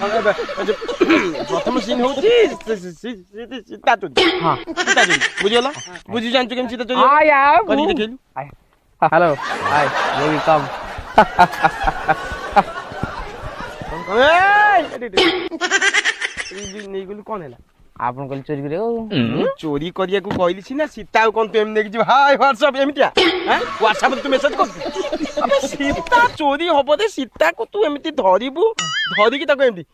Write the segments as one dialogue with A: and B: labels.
A: प्रथम सीन होची सीता चोरी हां सीता चोरी बुझियला बुझि जानछु केम सीता चोरी
B: हां यार
A: करी देखिलु
B: हेलो हाय बेबी कम
A: नहीं गलु कोन हैला
B: आपन कल चोरी करियो
A: चोरी करिया को कहली छी ना सीता कोन तो एम देखि हाय व्हाट्सएप एमितिया हैं व्हाट्सएप तू मेसेज कर अबे सीता चोरी होबो दे सीता को तू एमिति धरिबु धरि की ताको एमिति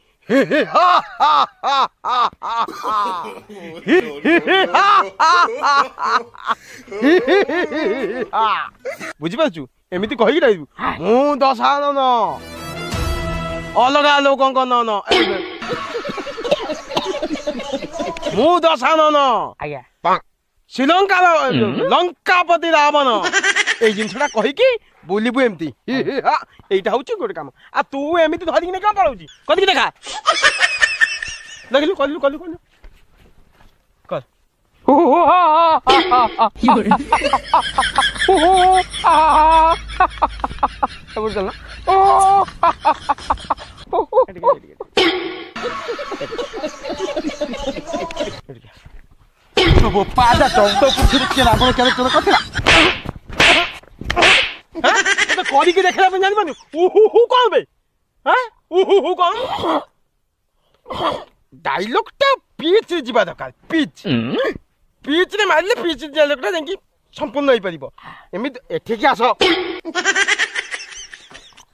A: बुझि पाछु एमिति कहि रहबु मु दशानन अलगा लोकन न न मु दशानन
B: आज्ञा
A: श्रीलंका लंकापति रावण ए जिनसटा कहि की बोलिबु एमती एटा होची गोटे काम आ तू एमिति धरि कि का पळौची कथि कि देखा देखलु कलु कलु कलु कर
B: सब चल ना
A: वो पादा टंटो पुछुर के रावण कैरेक्टर कथिला हैं तो करी के देखला पे जानि पानु हु कोन बे हैं हु कोन डायलॉग ता पिच जीवा दरकार पिच पिच रे मारले पिच डायलॉग ता जेंकी संपूर्ण होई परिबो एमि एठी के आसो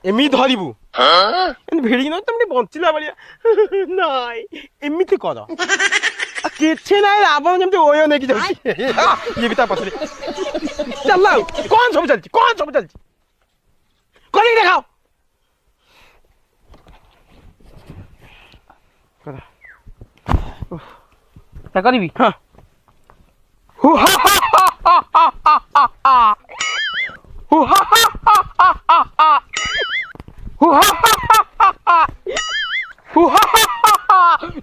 A: एमि धरिबु एन भिड़ी न तुमने बंचिला बलिया नाइ एमिति कर किछे नाइ रावण जेमते ओयो नेकी जाउची ये भी ता पछरे चल लाओ कौन सब चलची करी देखाओ करा
B: क्या करीबी
A: हां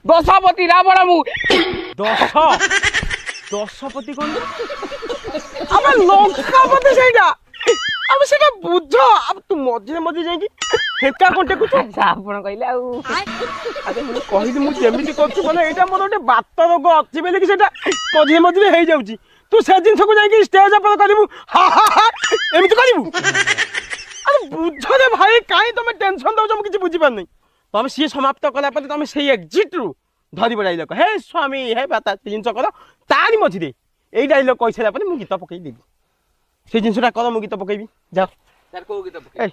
B: दशपति रावण मु
A: दशपति कोन अबे लंकापति सेटा अब सेटा बुझ अब तू मझे मझे जाई हेका कोंटे कुछ
B: आपण कहले आ
A: अरे मु कहिली मु जेमिति करछु माने एटा मोर ओटे बात रोग अछि बेले कि सेटा मझे मझे हे जाउची तू से जिंस को जाई स्टेज पर करिबु हा हा हा एमिति करिबु अरे बुझ रे भाई काई तमे टेंशन दउ हम किछ बुझी पान नै तमे सी समाप्त कला पर तमे सेही एग्जिट रु धरी बडाई लक हे स्वामी हे बाता जिंस कर तारी मझी दे एई डायलॉग कहि छला पर मु गीत पकई देबी से जिंसटा कर मु गीत पकईबी जा सर को गीत पकई